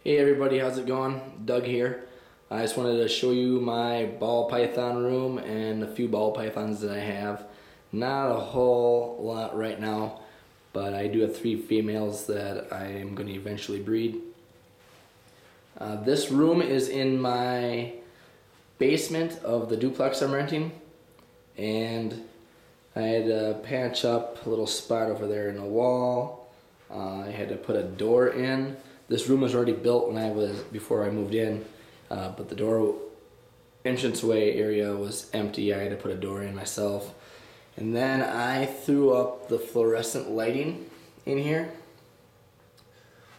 Hey everybody, how's it going? Doug here. I just wanted to show you my ball python room and a few ball pythons that I have. Not a whole lot right now, but I do have 3 females that I am going to eventually breed. This room is in my basement of the duplex I'm renting, and I had to patch up a little spot over there in the wall. I had to put a door in. This room was already built before I moved in, but the door entranceway area was empty. I had to put a door in myself. And then I threw up the fluorescent lighting in here.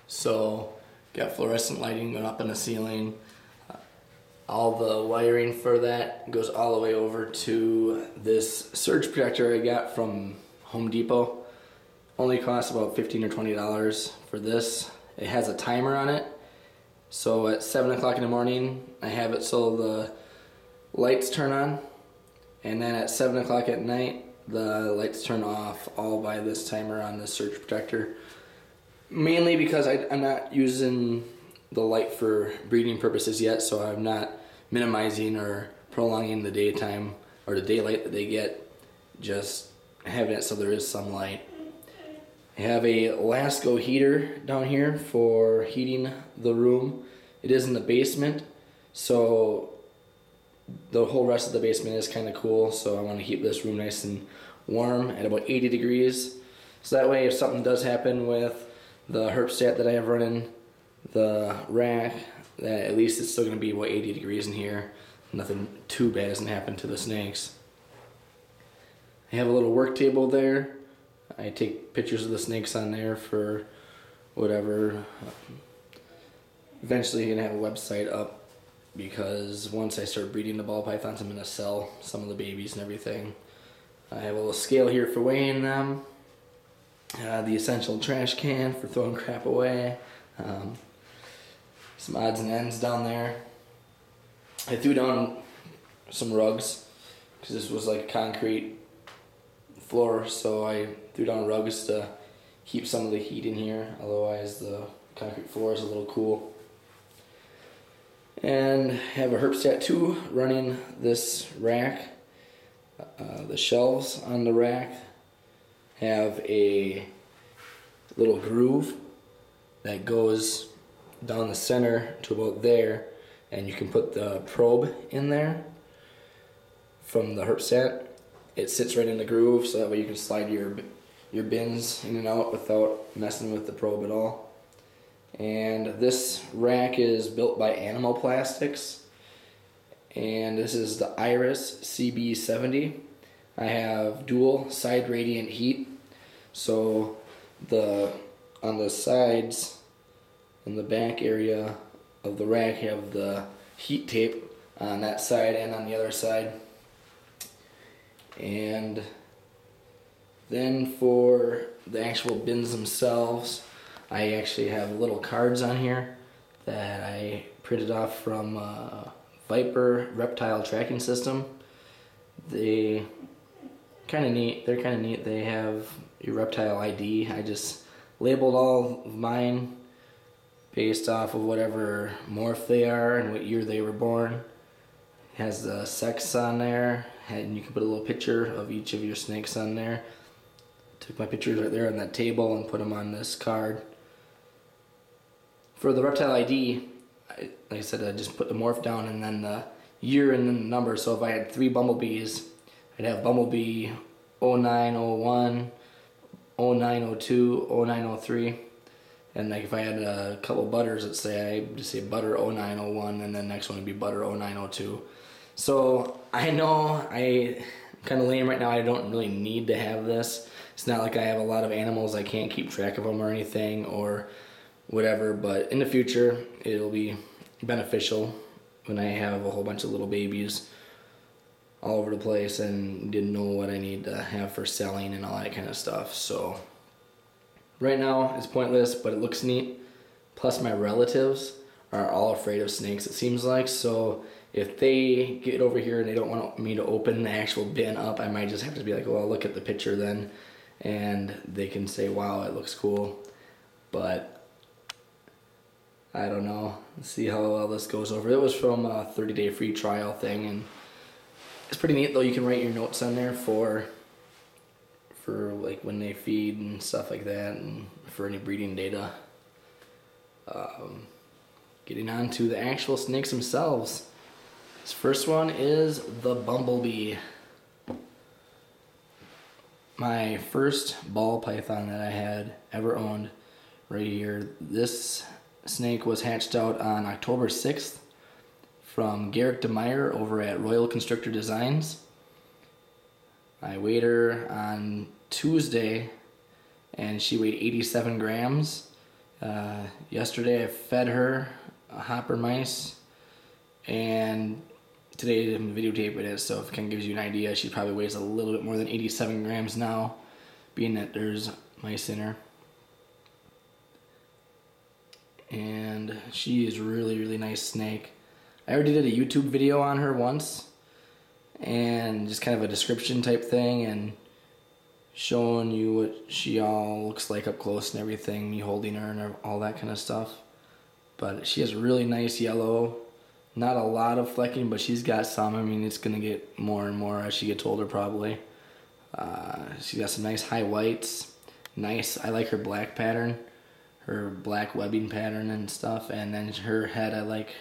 So got fluorescent lighting going up in the ceiling. All the wiring for that goes all the way over to this surge protector I got from Home Depot. Only costs about $15 or $20 for this. It has a timer on it, so at 7 o'clock in the morning I have it so the lights turn on, and then at 7 o'clock at night the lights turn off, all by this timer on the surge protector. Mainly because I'm not using the light for breeding purposes yet, so I'm not minimizing or prolonging the daytime or the daylight that they get, just having it so there is some light. I have a Lasco heater down here for heating the room. It is in the basement, so the whole rest of the basement is kind of cool, so I want to keep this room nice and warm at about 80 degrees. So that way if something does happen with the herpstat that I have running the rack, that at least it's still going to be about 80 degrees in here. Nothing too bad hasn't happened to the snakes. I have a little work table there. I take pictures of the snakes on there for whatever. Eventually I'm going to have a website up, because once I start breeding the ball pythons I'm going to sell some of the babies and everything. I have a little scale here for weighing them. The essential trash can for throwing crap away. Some odds and ends down there. I threw down some rugs because this was like concrete floor, so I threw down rugs to keep some of the heat in here, otherwise the concrete floor is a little cool. And have a herpstat 2 running this rack. The shelves on the rack have a little groove that goes down the center to about there, and you can put the probe in there from the herpstat. It sits right in the groove, so that way you can slide your bins in and out without messing with the probe at all. And this rack is built by Animal Plastics, and this is the Iris CB70. I have dual side radiant heat, so on the sides in the back area of the rack have the heat tape on that side and on the other side. And then for the actual bins themselves, I actually have little cards on here that I printed off from Viper Reptile Tracking System. They're kind of neat. They have your reptile ID. I just labeled all of mine based off of whatever morph they are and what year they were born. It has the sex on there, and you can put a little picture of each of your snakes on there. Took my pictures right there on that table and put them on this card. For the reptile ID, like I said, I just put the morph down and then the year and then the number. So if I had 3 bumblebees, I'd have bumblebee 0901, 0902, 0903. And like if I had a couple butters, let's say I just say butter 0901, and then next one would be butter 0902. So I know I'm kind of lame right now. I don't really need to have this. It's not like I have a lot of animals. I can't keep track of them or anything or whatever. But in the future, it'll be beneficial when I have a whole bunch of little babies all over the place and didn't know what I need to have for selling and all that kind of stuff. So right now it's pointless, but it looks neat. Plus my relatives are all afraid of snakes, it seems like. So if they get over here and they don't want me to open the actual bin up, I might just have to be like, well, look at the picture then, and they can say, wow, it looks cool. But I don't know. Let's see how well this goes over. It was from a 30-day free trial thing, and it's pretty neat though. You can write your notes on there for like when they feed and stuff like that, and for any breeding data. Getting on to the actual snakes themselves. This first one is the bumblebee. My first ball python that I had ever owned, right here. This snake was hatched out on October 6th from Garrick DeMeyer over at Royal Constrictor Designs. I weighed her on Tuesday and she weighed 87 grams. Yesterday I fed her a hopper mice, and today I'm videotaping it, so if it kind of gives you an idea, she probably weighs a little bit more than 87 grams now, being that there's mice in her. And she is really, really nice snake. I already did a YouTube video on her once, and just kind of a description type thing, and showing you what she all looks like up close and everything, me holding her and all that kind of stuff. But she has really nice yellow, not a lot of flecking, but she's got some. I mean, it's gonna get more and more as she gets older probably. She's got some nice high whites. Nice, I like her black pattern, her black webbing pattern and stuff, and then her head I like.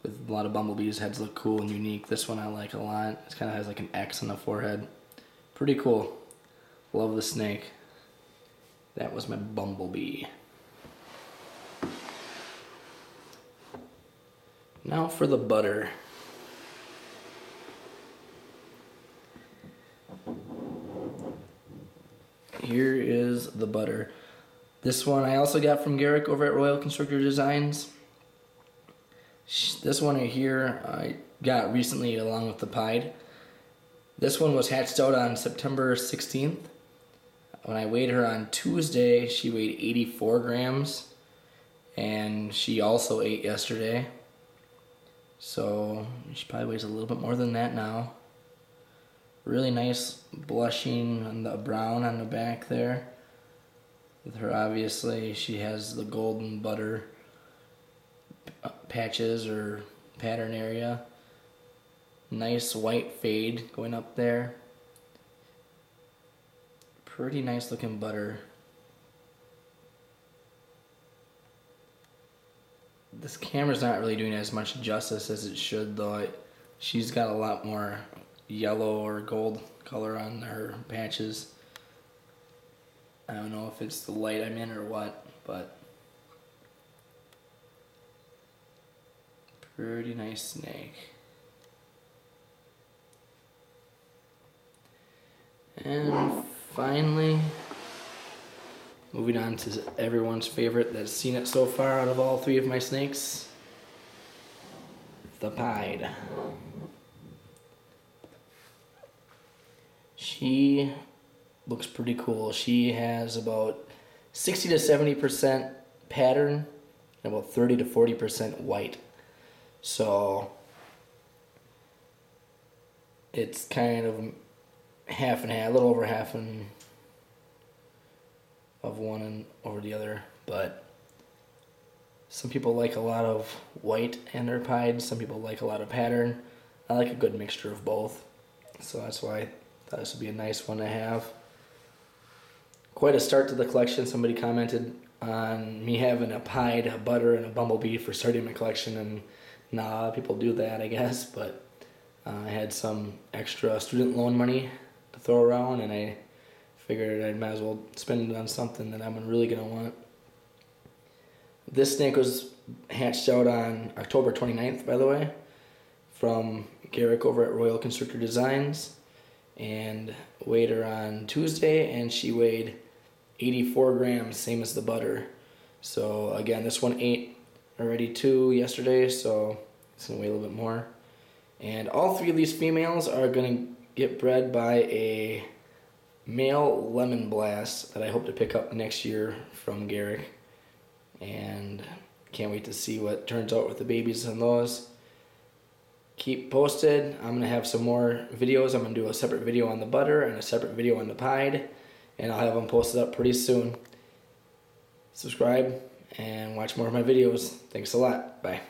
With a lot of bumblebees, heads look cool and unique. This one I like a lot. It kind of has like an X on the forehead. Pretty cool. Love the snake. That was my bumblebee. Now for the butter. Here is the butter. This one I also got from Garrick over at Royal Constrictor Designs. This one right here I got recently along with the pied. This one was hatched out on September 16th. When I weighed her on Tuesday, she weighed 84 grams. And she also ate yesterday. So she probably weighs a little bit more than that now. Really nice blushing on the brown on the back there. With her, obviously, she has the golden butter patches or pattern area. Nice white fade going up there. Pretty nice looking butter. This camera's not really doing as much justice as it should though. She's got a lot more yellow or gold color on her patches. I don't know if it's the light I'm in or what, but pretty nice snake. And finally, moving on to everyone's favorite that's seen it so far out of all three of my snakes, the pied. She looks pretty cool. She has about 60 to 70% pattern and about 30 to 40% white. So it's kind of half and half, a little over half and of one and over the other, but some people like a lot of white in their pied, some people like a lot of pattern. I like a good mixture of both, so that's why I thought this would be a nice one to have. Quite a start to the collection. Somebody commented on me having a pied, a butter, and a bumblebee for starting my collection, and nah, people do that, I guess, but I had some extra student loan money to throw around, and I figured I might as well spend it on something that I'm really going to want. This snake was hatched out on October 29th, by the way, from Garrick over at Royal Constrictor Designs, and weighed her on Tuesday, and she weighed 84 grams, same as the butter. So again, this one ate already too yesterday, so it's going to weigh a little bit more. And all three of these females are going to get bred by a male lemon blast that I hope to pick up next year from Garrick. And can't wait to see what turns out with the babies on those. Keep posted. I'm going to have some more videos. I'm going to do a separate video on the butter and a separate video on the pied, and I'll have them posted up pretty soon. Subscribe and watch more of my videos. Thanks a lot. Bye.